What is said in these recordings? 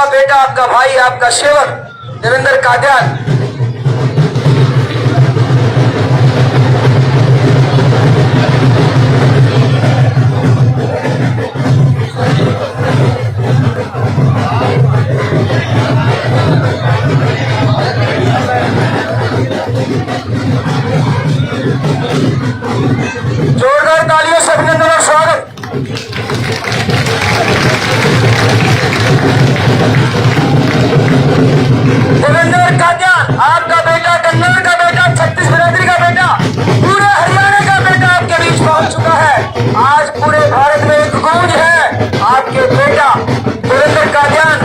आपका बेटा, आपका भाई, आपका सेवक देवेंद्र कादियान। जोरदार तालियों से अभिनंदन और स्वागत। देवेंद्र कादियान, आपका बेटा, कन्नौज का बेटा, छत्तीस बिरादरी का बेटा, पूरे हरियाणा का बेटा आपके बीच पहुंच चुका है। आज पूरे भारत में एक गूंज है आपके बेटा देवेंद्र कादियान,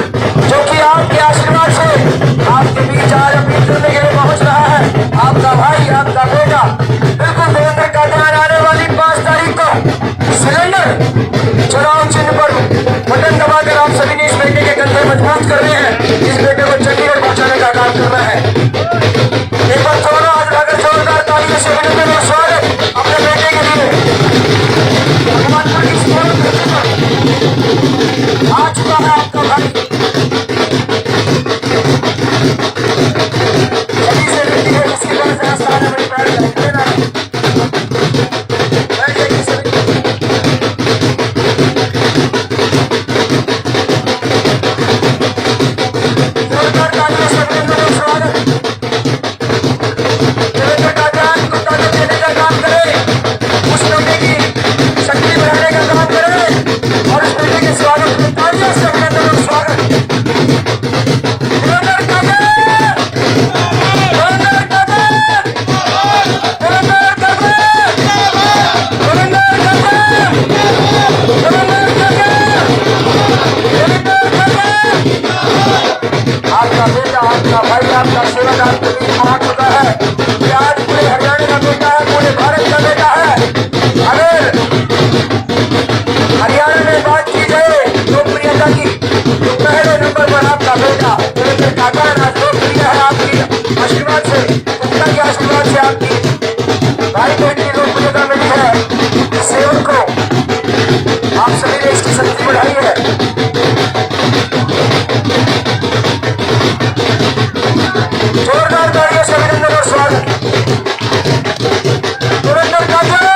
जो कि आपके आशीर्वाद से आपके बीच आज अपील करने के लिए पहुंच रहा है। आपका भाई, आपका बेटा, बिल्कुल देवेंद्र कादियान आने वाली 5 तारीख को सिलेंडर चुनाव चिन्ह पर बटन दबाकर आप सभी ने इस बेटे के कंधे मजबूत कर रहे हैं। इस बेटे को चंडीगढ़ पहुंचाने का काम करना है। एक बार दोनों हाथ उठाकर जोरदार तालियों से अभिनंदन और स्वागत अपने बेटे के लिए। आ चुका है आपका भाई। सभी से बेटी है, जिसकी वजह से आसान है, बड़ी प्यारी लेना है। आपका बेटा, आपका भाई, आपका सेवक आपके बीच पहुंच चुका है। कि आज पूरे हरियाणा का बेटा है, पूरे भारत का बेटा है। अगर हरियाणा में बात की जाए लोकप्रियता की, तो पहले नंबर पर आपका बेटा देवेंद्र कादियान आज लोकप्रिय है आपकी आशीर्वाद से, जनता के आशीर्वाद से आपकी भाई को इतनी लोकप्रियता मिली है। सेवक को आप सभी ने इसकी शक्ति बढ़ाई है। जोरदार तालियों से अभिनंदन और स्वागत। देवेंद्र कादियान,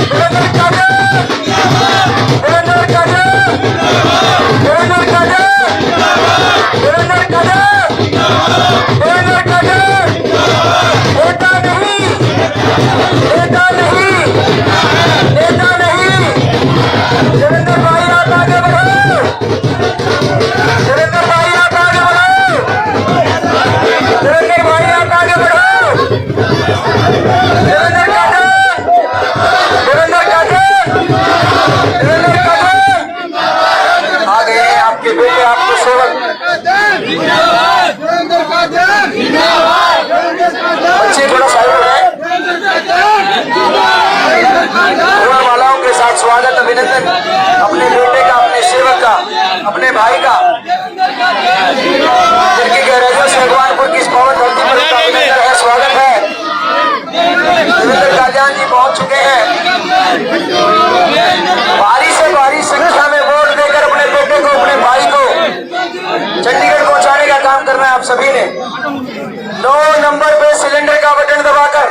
देवेंद्र कादियान, देवेंद्र कादियान, देवेंद्र कादियान, देवेंद्र कादियान, देवेंद्र कादियान। नेता नहीं, नेता नहीं, नेता नहीं। देवेंद्र भाई आप आगे बढ़ो, देवेंद्र भाई आप आगे बढ़ो, देवेंद्र भाई आप आगे बढ़ो। देवेंद्र कादियान, देवेंद्र कादियान, देवेंद्र कादियान आगे आपके बेटे, आपके सेवक। बच्चे थोड़ा साइड है। मालाओं के साथ स्वागत, अभिनंदन अपने बेटे का, अपने सेवक का, अपने भाई का, जिनकी गहराइयों से भगवानपुर की इस पावन धरती पर उनका अभिनंदन है, स्वागत है। देवेंद्र कादियान जी पहुंच चुके हैं। भारी से भारी संख्या में वोट देकर अपने बेटे को, अपने भाई को चंडीगढ़ पहुंचाने का काम करना है आप सभी ने। 9 नंबर पे सिलेंडर का बटन दबाकर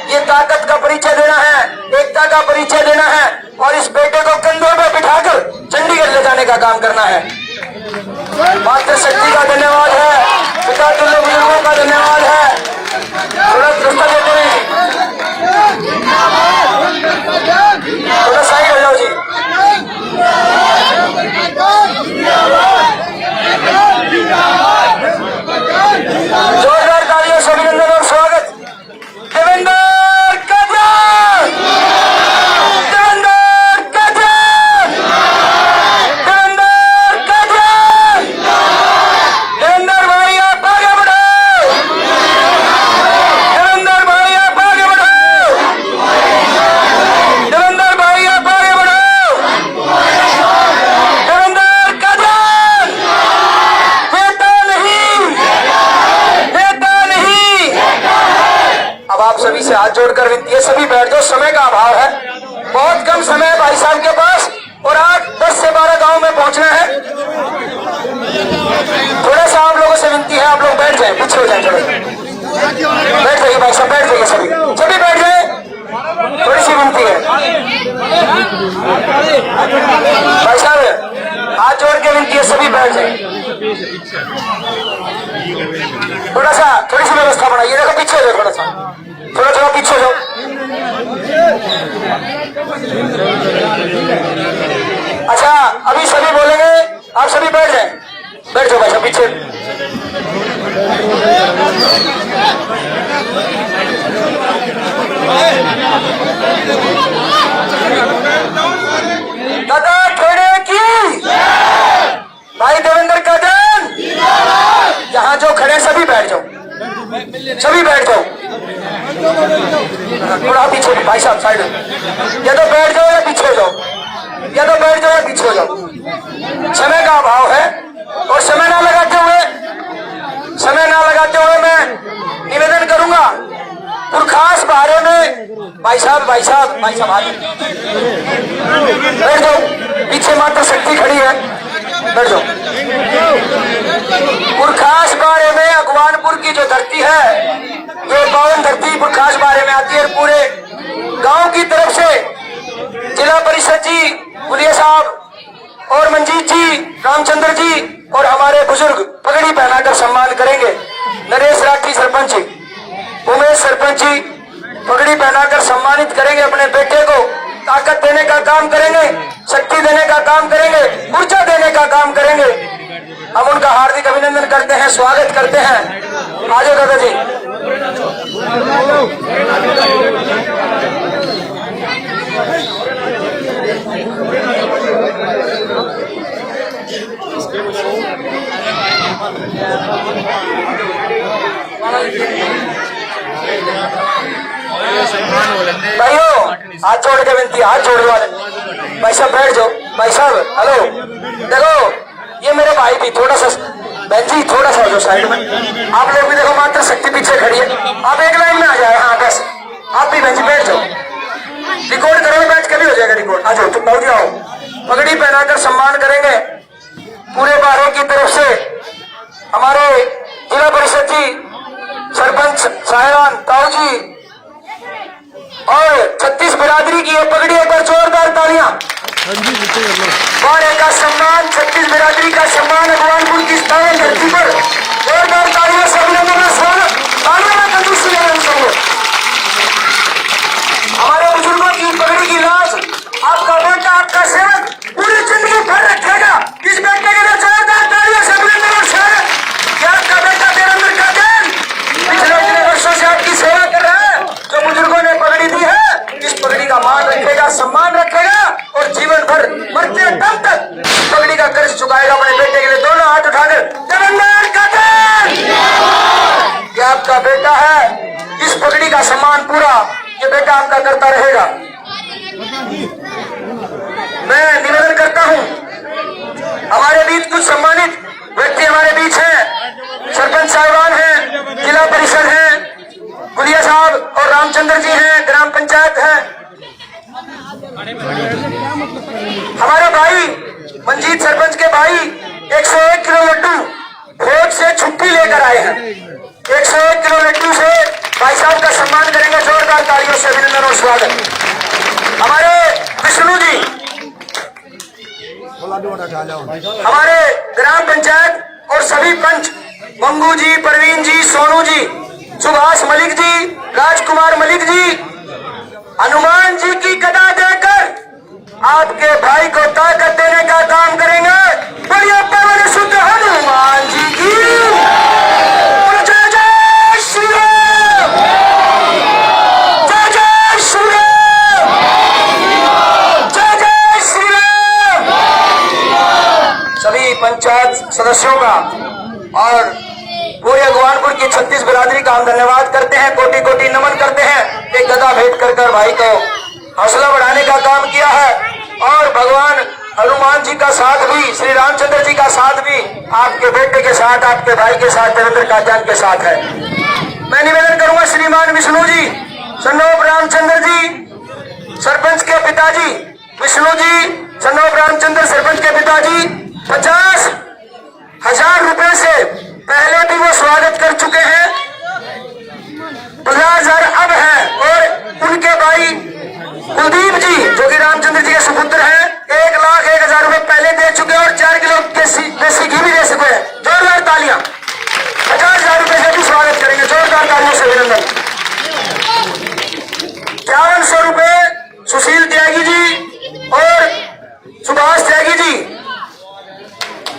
ये ताकत का परिचय देना है, एकता का परिचय देना है और इस बेटे को कंधों पर बिठाकर चंडीगढ़ ले जाने का काम करना है। मातृ शक्ति का धन्यवाद है, पिता तुल्य बुजुर्गों का धन्यवाद है। थोड़ा रास्ता देते हैं, थोड़ा साइड हो जाओ जी। जोरदार तालियों से अभिनंदन और स्वागत। देवेंद्र कादियान, देवेंद्र कादियान, देवेंद्र कादियान, देवेंद्र भाई आप आगे बढ़ो, देवेंद्र भाई आप विनती है आप लोग बैठ जाए, पीछे हो जाए थोड़ा सा। बैठ जाइए भाई साहब, बैठ जाइए सभी, सभी बैठ जाए, थोड़ी सी विनती है भाई साहब, हाथ जोड़ के विनती है, सभी बैठ जाए। थोड़ा सा थोड़ी सी व्यवस्था बनाइए, देखो पीछे हो जाओ, थोड़ा सा थोड़ा थोड़ा पीछे हो जाओ। अच्छा अभी सभी बोलेंगे, आप सभी बैठ जाए, बैठ जाओ भाई साहब पीछे। दादा खेड़े की, भाई देवेंद्र का जन, यहाँ जो खड़े सभी बैठ जाओ, सभी बैठ जाओ। थोड़ा पीछे भाई साहब साइड, या तो बैठ जाओ या पीछे हो जाओ, या तो बैठ जाओ या पीछे हो जाओ। समय का अभाव है और समय ना लगाते हुए मैं निवेदन करूंगा पुरखास बारे में। भाई साहब भाई साहब भाई साहब बैठ जाओ, पीछे मात्र शक्ति खड़ी है, बैठ जाओ। पुरखास बारे में अगवानपुर की जो धरती है, जो पावन धरती पुरखास बारे में आती है, पूरे गांव की तरफ से जिला परिषद जी, गुलिया साहब और मंजीत जी, रामचंद्र जी और हमारे बुजुर्ग पगड़ी पहनाकर सम्मान करेंगे। नरेश राठी सरपंच जी, उमेश सरपंच जी पगड़ी पहनाकर सम्मानित करेंगे। अपने बेटे को ताकत देने का काम करेंगे, शक्ति देने का काम करेंगे, ऊर्जा देने का काम करेंगे। हम उनका हार्दिक अभिनंदन करते हैं, स्वागत करते हैं। आ जाओ दादा जी। भाइयों हाथ जोड़ के विनती, हाथ जोड़ने वाले भाई साहब बैठ जाओ। भाई साहब हेलो, देखो ये मेरे भाई भी, थोड़ा सा बहन जी थोड़ा सा हो जाओ साइड में। आप लोग भी देखो, मात्र शक्ति पीछे खड़ी है, आप एक लाइन में आ जाए। हाँ बस आप भी बहन जी बैठ जाओ, रिकॉर्ड करोगे, बैठ के भी हो जाएगा रिकॉर्ड। आ जाओ तुम भाई आओ, पगड़ी पहनाकर सम्मान करेंगे पूरे बारों की तरफ से। हमारे जिला परिषद जी, सरपंच साहिवान ताऊ जी और 36 बिरादरी की ये पगड़ी पर जोरदार तालियां। बारे का सम्मान, 36 बिरादरी का सम्मान अगवानपुर की स्थान धरती पर जोरदार तालियों से अभिनंदन का स्वागत। तालियों में तंदुरुस्ती लेना चाहिए। हमारे बुजुर्गों की पगड़ी की लाज आपका बेटा, आपका सेवक पूरी जिंदगी भर रखेगा। इस बेटे के लिए जोरदार तालियों से अभिनंदन और स्वागत। क्या आपका बेटा देवेंद्र का जन पिछले इतने वर्षों से आपकी सेवा कर रहा है, जो बुजुर्गों ने पगड़ी दी है, इस पगड़ी का मान रखेगा, सम्मान रखेगा और जीवन भर मरते दम तक पगड़ी का कर्ज चुकाएगा अपने बेटे के लिए। दोनों हाथ उठाकर देवेंद्र का जन, क्या आपका बेटा है, इस पगड़ी का सम्मान पूरा ये बेटा आपका करता रहेगा। मैं निवेदन करता हूं, हमारे बीच कुछ सम्मानित व्यक्ति हमारे बीच हैं। सरपंच साहिबान हैं, जिला परिषद हैं, गुलिया साहब और रामचंद्र जी हैं, ग्राम पंचायत है। हमारे भाई मंजीत सरपंच के भाई 101 किलो लड्डू भोज से छुट्टी लेकर आए हैं। 101 किलो लड्डू से भाई साहब का सम्मान करेंगे, जोरदार तालियों से अभिनंदन और स्वागत। हमारे विष्णु जी, हमारे ग्राम पंचायत और सभी पंच, मंगू जी, परवीन जी, सोनू जी, सुभाष मलिक जी, राजकुमार मलिक जी, हनुमान जी की गदा देकर आपके भाई को ताकत देने का काम करेंगे। बोलिए पवन सुत हनुमान जी की जय जय श्री राम, जय जय श्री राम, जय जय श्री राम। सभी पंचायत सदस्यों का और पूरे अगवानपुर की 36 बिरादरी का हम धन्यवाद करते हैं, कोटि कोटि नमन करते हैं। एक गदा भेंट कर भाई को हौसला बढ़ाने का काम किया है और भगवान हनुमान जी का साथ भी, श्री रामचंद्र जी का साथ भी आपके बेटे के साथ, आपके भाई के साथ, देवेंद्र काजान के साथ है। मैं निवेदन करूंगा श्रीमान विष्णु जी, सन्नोप रामचंद्र जी, सरपंच के पिताजी विष्णु जी, सन्नोप रामचंद्र सरपंच के पिताजी 50,000 रुपए से पहले भी वो स्वागत कर चुके हैं, 50,000 अब है। और उनके भाई कुलदीप जी जो कि रामचंद्र जी के सुपुत्र हैं, 1,01,000 रुपए पहले दे चुके हैं और 4 किलो देसी घी भी दे चुके हैं। जोरदार तालियां। 50,000 रुपए से भी स्वागत करेंगे, जोरदार तालियों से अभिनंदन। 5100 रुपए सुशील त्यागी जी और सुभाष त्यागी जी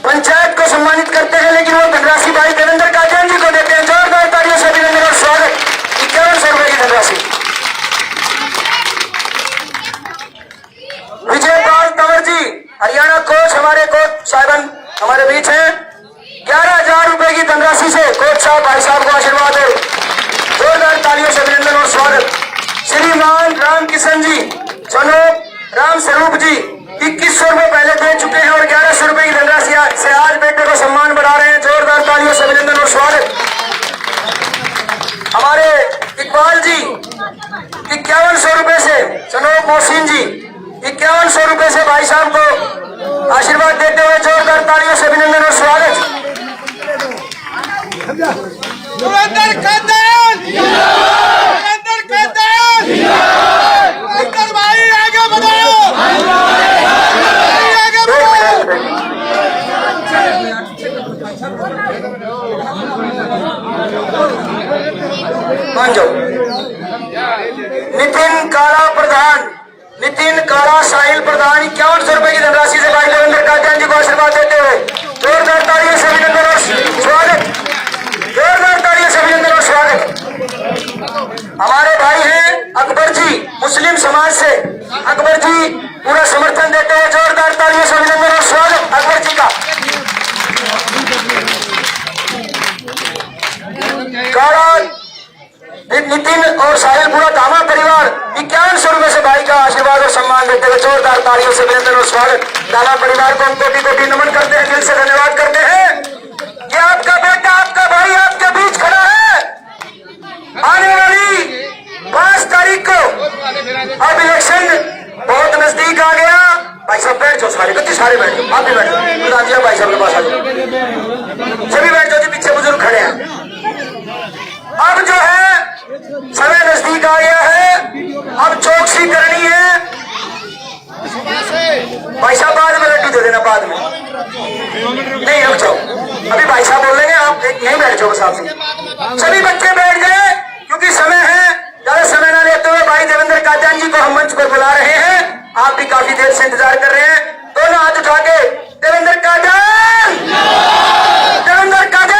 पंचायत को सम्मानित करते हैं, लेकिन वो धनराशि भाई देवेंद्र काजन जी को देते हैं। जोरदार तालियों से अभिनंदन और स्वागत। 5100 रुपए की धनराशि। विजयपाल तंवर जी हरियाणा कोच, हमारे कोच साहिबन हमारे बीच हैं। 11,000 रुपए की धनराशि से कोच साहब भाई साहब को आशीर्वाद और जोरदार तालियों से अभिनंदन और स्वागत। श्रीमान राम किशन जी जनोब राम स्वरूप जी 2100 रुपए पहले दे चुके हैं और 1100 रुपए की धनराशि से आज बेटे को सम्मान बढ़ा रहे हैं। जोरदार तालियों से अभिनंदन और स्वागत। हमारे इकबाल जी 5100 रुपए से, जनोब मोहसिन जी 5100 रुपए से भाई साहब को आशीर्वाद देते हुए जोरदार तालियों से अभिनंदन और स्वागत। भाई आगे बढ़ाओ, मान जाओ। नितिन काला प्रधान, नितिन काला साहिल प्रधान 5100 रुपए की धनराशि से भाई देवेंद्र काजन जी को आशीर्वाद देते हुए जोरदार तालियों से अभिनंदन और स्वागत। जोरदार तालियों से अभिनंदन और स्वागत। हमारे भाई हैं अकबर जी मुस्लिम समाज से, अकबर जी पूरा समर्थन देते हुए जोरदार तालियों से अभिनंदन और स्वागत अकबर जी का। नितिन और साहिल पूरा दामा परिवार 5100 रुपए से भाई का आशीर्वाद और सम्मान देते हुए जोरदार तालियों से अभिनंदन और स्वागत। दामा परिवार को हम कोटि कोटि नमन करते हैं, दिल से धन्यवाद करते हैं कि आपका बेटा, आपका भाई आपके बीच खड़ा है। आने वाली 5 तारीख को अब इलेक्शन बहुत नजदीक आ गया। भाई साहब बैठ जाओ, सारे गति सारे बैठ जाओ, आप भी बैठ जाओ। भाई साहब के पास आ जाओ, सभी बैठ जाओ जी, पीछे बुजुर्ग खड़े हैं। अब जो है समय नजदीक आ गया है, अब चौकसी करनी है। भाई साहब बाद में लड्डू दे देना, बाद में नहीं, अब जाओ, अभी भाई साहब बोलेंगे, आप यहीं बैठ जाओ साहब से। सभी बच्चे बैठ गए क्योंकि समय है, ज्यादा समय ना लेते हुए भाई देवेंद्र काजन जी को हम मंच पर बुला रहे हैं। आप भी काफी देर से इंतजार कर रहे हैं। दोनों हाथ उठा के देवेंद्र काजन, देवेंद्र काजन,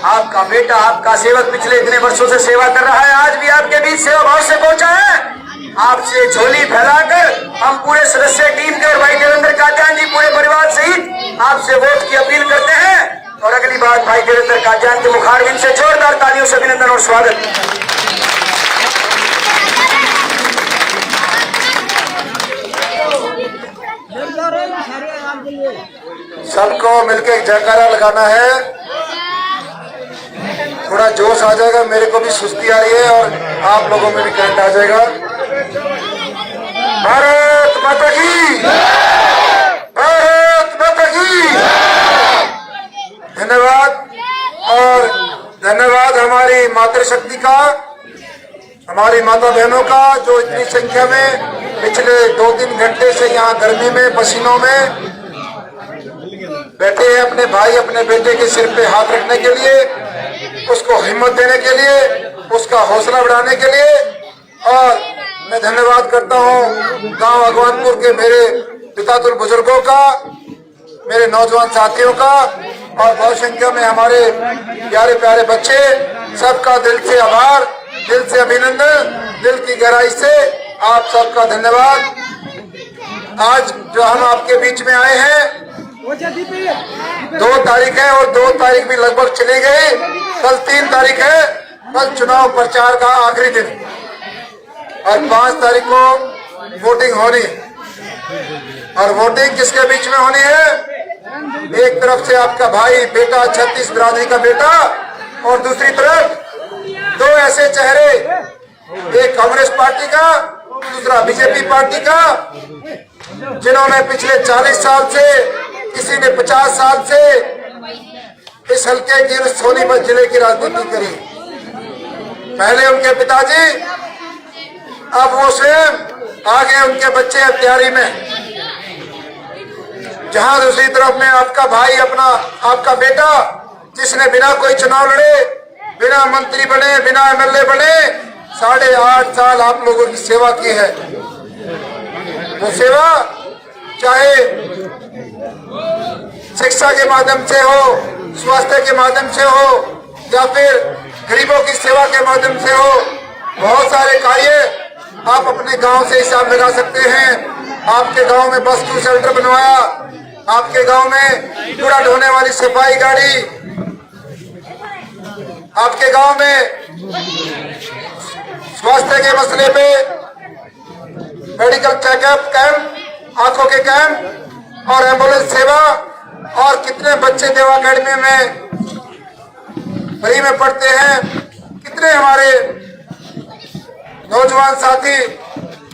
आपका बेटा, आपका सेवक पिछले इतने वर्षों से सेवा कर रहा है, आज भी आपके बीच सेवा भाव से पहुंचा है। आपसे झोली फैलाकर हम पूरे सदस्य टीम के और भाई देवेंद्र काजन जी पूरे परिवार सहित आपसे वोट की अपील करते हैं। और अगली बात भाई देवेंद्र काजन के मुखारबिन से जोरदार तालियों से अभिनंदन और स्वागत। सबको मिलकर एक जयकारा लगाना है, थोड़ा जोश आ जाएगा। मेरे को भी सुस्ती आ रही है और आप लोगों में भी करंट आ जाएगा। भारत माता की, भारत माता की। धन्यवाद और धन्यवाद हमारी मातृशक्ति का, हमारी माता बहनों का जो इतनी संख्या में पिछले 2-3 घंटे से यहाँ गर्मी में पसीनों में बैठे हैं अपने भाई अपने बेटे के सिर पे हाथ रखने के लिए, उसको हिम्मत देने के लिए, उसका हौसला बढ़ाने के लिए। और मैं धन्यवाद करता हूँ गांव भगवानपुर के मेरे पितातुल बुजुर्गों का, मेरे नौजवान साथियों का और बहुत संख्या में हमारे प्यारे प्यारे बच्चे, सबका दिल से आभार, दिल से अभिनंदन, दिल की गहराई से आप सबका धन्यवाद। आज जो हम आपके बीच में आए हैं, 2 तारीख है और 2 तारीख भी लगभग चली गई, कल 3 तारीख है, कल चुनाव प्रचार का आखिरी दिन और 5 तारीख को वोटिंग होनी है। और वोटिंग किसके बीच में होनी है? एक तरफ से आपका भाई बेटा 36 बिरादरी का बेटा और दूसरी तरफ 2 ऐसे चेहरे, एक कांग्रेस पार्टी का, दूसरा बीजेपी पार्टी का, जिन्होंने पिछले 40 साल से, किसी ने 50 साल से इस हल्के की, इस सोनीपत जिले की राजनीति करी। पहले उनके पिताजी, अब वो स्वयं, आगे उनके बच्चे अब तैयारी में। जहां दूसरी तरफ में आपका भाई, अपना आपका बेटा, जिसने बिना कोई चुनाव लड़े, बिना मंत्री बने, बिना एमएलए बने 8.5 साल आप लोगों की सेवा की है। वो सेवा चाहे शिक्षा के माध्यम से हो, स्वास्थ्य के माध्यम से हो, या फिर गरीबों की सेवा के माध्यम से हो, बहुत सारे कार्य आप अपने गांव से हिसाब लगा सकते हैं। आपके गांव में बस क्यू शेल्टर बनवाया, आपके गांव में कूड़ा ढोने वाली सफाई गाड़ी, आपके गांव में स्वास्थ्य के मसले पे मेडिकल चेकअप कैंप, आंखों के कैंप और एम्बुलेंस सेवा, और कितने बच्चे देवा अकेडमी में फ्री में पढ़ते हैं। कितने हमारे नौजवान साथी,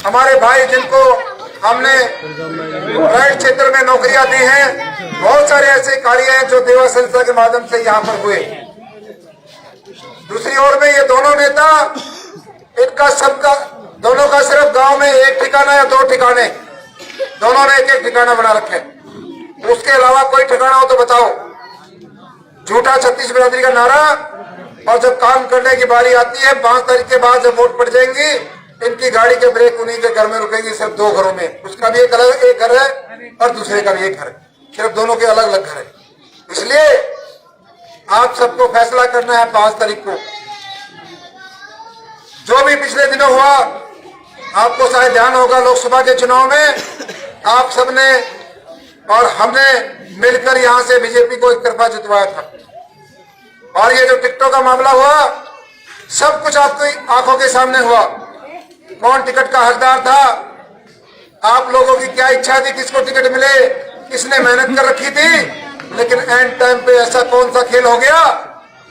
हमारे भाई, जिनको हमने प्राइवेट क्षेत्र में नौकरियां दी हैं। बहुत सारे ऐसे कार्य हैं जो देवा संस्था के माध्यम से यहाँ पर हुए। दूसरी ओर में ये दोनों नेता, इनका सबका, दोनों का सिर्फ गांव में एक ठिकाना या 2 ठिकाने, दोनों ने एक ठिकाना बना रखे। उसके अलावा कोई ठिकाना हो तो बताओ। झूठा 36 बिरादरी का नारा, और जब काम करने की बारी आती है 5 तारीख के बाद जब वोट पड़ जाएंगी, इनकी गाड़ी के ब्रेक उन्हीं के घर में रुकेंगी, सिर्फ 2 घरों में। उसका भी एक अलग एक घर है और दूसरे का भी एक घर है, सिर्फ दोनों के अलग अलग घर है। इसलिए आप सबको फैसला करना है 5 तारीख को। जो भी पिछले दिनों हुआ, आपको शायद ध्यान होगा, लोकसभा के चुनाव में आप सबने और हमने मिलकर यहां से बीजेपी को एक तरफा जितवाया था। और ये जो टिकटों का मामला हुआ, सब कुछ आपकी आंखों के सामने हुआ। कौन टिकट का हकदार था, आप लोगों की क्या इच्छा थी, किसको टिकट मिले, किसने मेहनत कर रखी थी। लेकिन एंड टाइम पे ऐसा कौन सा खेल हो गया,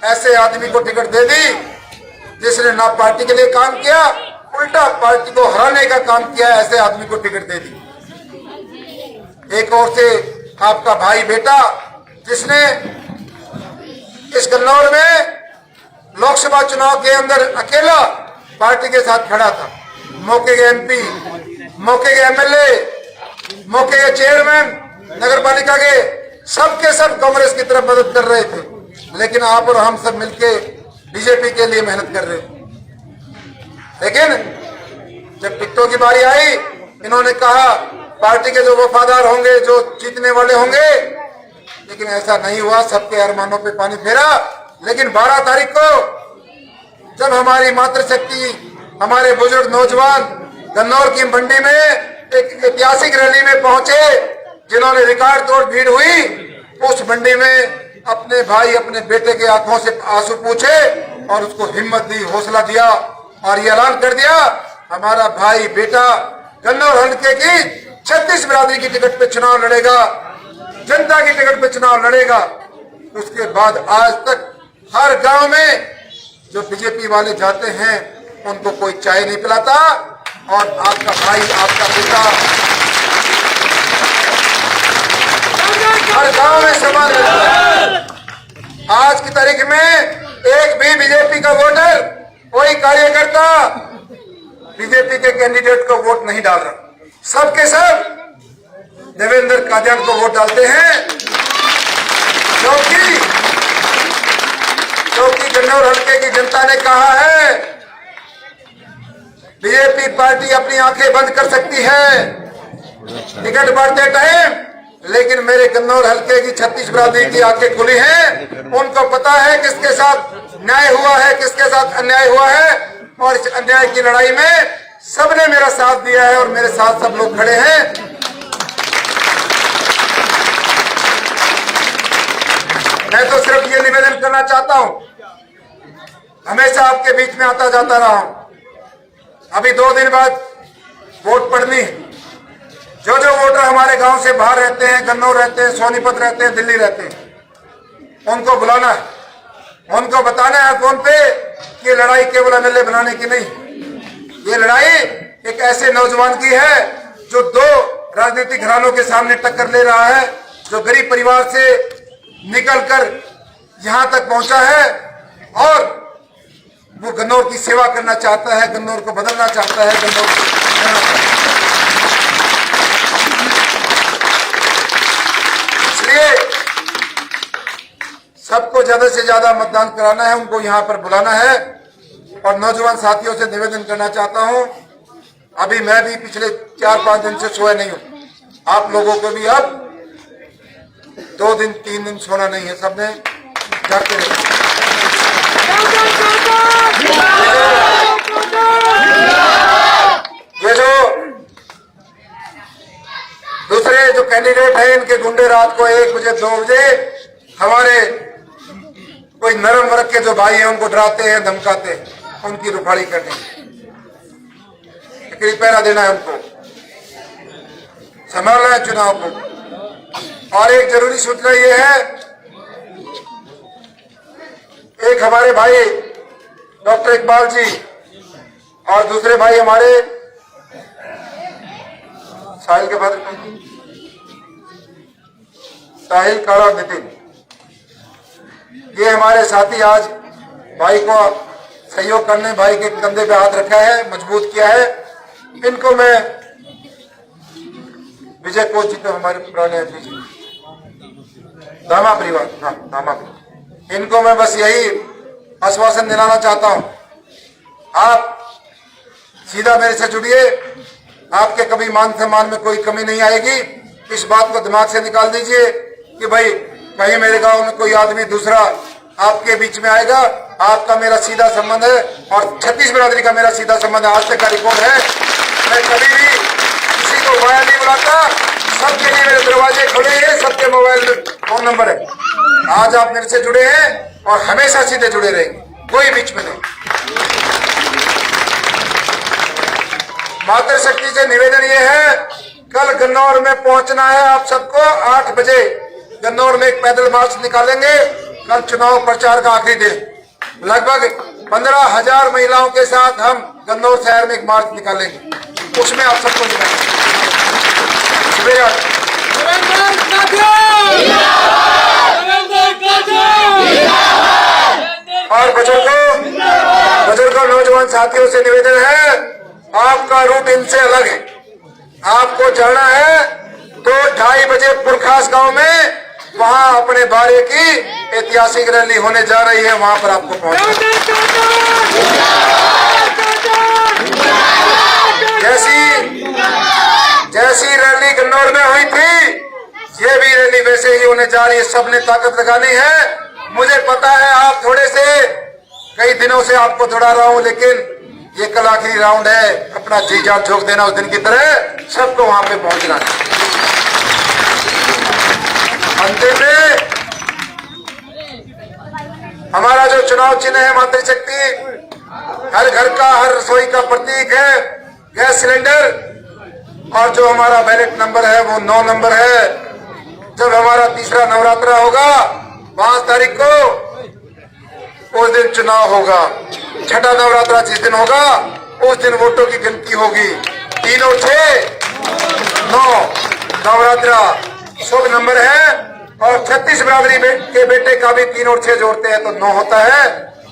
ऐसे आदमी को टिकट दे दी जिसने ना पार्टी के लिए काम किया, उल्टा पार्टी को हराने का काम किया। ऐसे आदमी को टिकट दे दी। एक और से आपका भाई बेटा, जिसने इस गन्नौर में लोकसभा चुनाव के अंदर अकेला पार्टी के साथ खड़ा था। मौके के एमपी, मौके के एमएलए, मौके के चेयरमैन नगर पालिका के, सबके सब कांग्रेस की तरफ मदद कर रहे थे। लेकिन आप और हम सब मिलके बीजेपी के लिए मेहनत कर रहे थे। लेकिन जब टिकटों की बारी आई, इन्होंने कहा पार्टी के जो वफादार होंगे, जो जीतने वाले होंगे, लेकिन ऐसा नहीं हुआ। सबके अरमानों पे पानी फेरा। लेकिन 12 तारीख को जब हमारी मातृशक्ति, हमारे बुजुर्ग नौजवान गन्नौर की मंडी में एक ऐतिहासिक रैली में पहुंचे, जिन्होंने रिकॉर्ड तोड़ भीड़ हुई, उस मंडी में अपने भाई, अपने बेटे के आंखों से आंसू पूछे और उसको हिम्मत दी, हौसला दिया और ये ऐलान कर दिया, हमारा भाई बेटा गन्नौर हल्के की 36 बिरादरी की टिकट पे चुनाव लड़ेगा, जनता की टिकट पे चुनाव लड़ेगा। उसके बाद आज तक हर गांव में जो बीजेपी वाले जाते हैं, उनको कोई चाय नहीं पिलाता। और आपका भाई, आपका बेटा हर गांव में समान रहता है। आज की तारीख में एक भी बीजेपी का वोटर, कोई कार्यकर्ता बीजेपी के कैंडिडेट को वोट नहीं डाल रहा। सबके सब देवेंद्र कादियान को वोट डालते हैं, क्योंकि गन्नौर हल्के की जनता ने कहा है बीजेपी पार्टी अपनी आंखें बंद कर सकती है टिकट बांटते टाइम, लेकिन मेरे गन्नौर हल्के की 36 बिरादरी की आंखें खुली हैं। उनको पता है किसके साथ न्याय हुआ है, किसके साथ अन्याय हुआ है, और इस अन्याय की लड़ाई में सबने मेरा साथ दिया है और मेरे साथ सब लोग खड़े हैं। मैं तो सिर्फ ये निवेदन करना चाहता हूं, हमेशा आपके बीच में आता जाता रहा हूं। अभी 2 दिन बाद वोट पड़नी है। जो जो वोटर हमारे गांव से बाहर रहते हैं, गन्नौर रहते हैं, सोनीपत रहते हैं, दिल्ली रहते हैं, उनको बुलाना है, उनको बताना है फोन पे कि लड़ाई केवल एमएलए बनाने की नहीं, ये लड़ाई एक ऐसे नौजवान की है जो 2 राजनीतिक घरानों के सामने टक्कर ले रहा है, जो गरीब परिवार से निकलकर यहाँ तक पहुंचा है और वो गन्नौर की सेवा करना चाहता है, गन्नौर को बदलना चाहता है, गन्नौर को बदलना चाहता है। इसलिए सबको ज्यादा से ज्यादा मतदान कराना है, उनको यहाँ पर बुलाना है। और नौजवान साथियों से निवेदन करना चाहता हूं, अभी मैं भी पिछले 4-5 दिन से सोया नहीं हूं, आप लोगों को भी अब 2 दिन 3 दिन सोना नहीं है, सबने जागते रहे। ये जो दूसरे जो कैंडिडेट हैं, इनके गुंडे रात को 1 बजे 2 बजे हमारे कोई नरम वर्ग के जो भाई हैं उनको डराते हैं, धमकाते हैं, उनकी रुखाड़ी करने, पहरा देना है, उनको संभालना है चुनाव को। और एक जरूरी सूचना ये है, एक हमारे भाई डॉक्टर इकबाल जी और दूसरे भाई हमारे साहिल के फादर साहिल कारा नितिन, ये हमारे साथी आज भाई को सहयोग करने, भाई के कंधे पे हाथ रखा है, मजबूत किया है। इनको मैं विजय कोच जी तो हमारे पुराने दामा परिवार, हाँ दामा परिवार, इनको मैं बस यही आश्वासन दिलाना चाहता हूं, आप सीधा मेरे से जुड़िए, आपके कभी मान सम्मान में कोई कमी नहीं आएगी। इस बात को दिमाग से निकाल दीजिए कि भाई कहीं मेरे गांव में कोई आदमी दूसरा आपके बीच में आएगा। आपका मेरा सीधा संबंध है और 36 बिरादरी का मेरा सीधा संबंध है, आज तक का रिकॉर्ड है। मैं कभी भी किसी को माया नहीं बुलाता, सबके लिए मेरे दरवाजे खुले हैं, सबके मोबाइल में फोन नंबर है। आज आप मेरे से जुड़े हैं और हमेशा सीधे जुड़े रहेंगे, कोई बीच में नहीं। मातृशक्ति से निवेदन ये है, कल गन्नौर में पहुंचना है आप सबको। 8 बजे गन्नौर में एक पैदल मार्च निकालेंगे। कल चुनाव प्रचार का आखिरी दिन, लगभग 15,000 महिलाओं के साथ हम गन्नौर शहर में एक मार्च निकालेंगे, उसमें आप सबको निकालेंगे। और बुजुर्गों नौजवान साथियों से निवेदन है, आपका रूट इनसे अलग है। आपको जाना है तो 2:30 बजे पुरखास गांव में, वहां अपने बारे की ऐतिहासिक रैली होने जा रही है, वहां पर आपको पहुंचना। जैसी रैली गन्नौर में हुई थी, ये भी रैली वैसे ही होने जा रही है। सबने ताकत लगानी है। मुझे पता है आप थोड़े से कई दिनों से आपको दौड़ा रहा हूं, लेकिन ये कल आखिरी राउंड है, अपना जी जान झोंक देना उस दिन की तरह, सबको वहां पे पहुंचना है। अंतिम में हमारा जो चुनाव चिन्ह है मातृशक्ति, हर घर का, हर रसोई का प्रतीक है गैस सिलेंडर। और जो हमारा बैलेट नंबर है वो 9 नंबर है। जब हमारा तीसरा नवरात्रा होगा 5 तारीख को, उस दिन चुनाव होगा। छठा नवरात्रा जिस दिन होगा उस दिन वोटों की गिनती होगी। 3 और 6 9 नवरात्रा शुभ नंबर है। और 36 बिरादरी के बेटे का भी 3 और 6 जोड़ते हैं तो 9 होता है।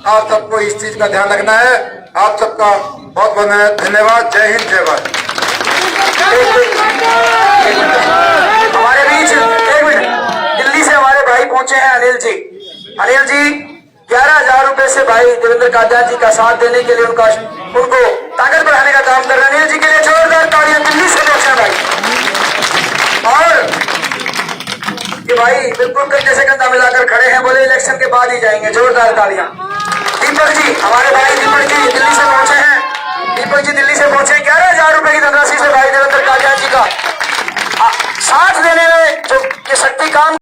आप सबको इस चीज का ध्यान रखना है। आप सबका बहुत बहुत धन्यवाद। जय हिंद, जय भारत। हमारे बीच 1 मिनट, दिल्ली से हमारे भाई पहुंचे हैं अनिल जी। अनिल जी 11,000 रुपए से भाई देवेंद्र कादियान जी का साथ देने के लिए उनको ताकत बढ़ाने का काम कर रहे हैं। अनिल जी के लिए जोरदार तालियां दिल्ली से पहुंचे भाई। और ये भाई बिल्कुल कंधे से कंधा मिलाकर खड़े हैं, बोले इलेक्शन के बाद ही जाएंगे। जोरदार तालियां। दीपक जी, हमारे भाई दीपक जी दिल्ली से पहुंचे हैं। दीपक जी दिल्ली से पहुंचे 11,000 रुपए की धनराशि से भाई देवेंद्र कादियान जी का साथ देने में जो शक्ति काम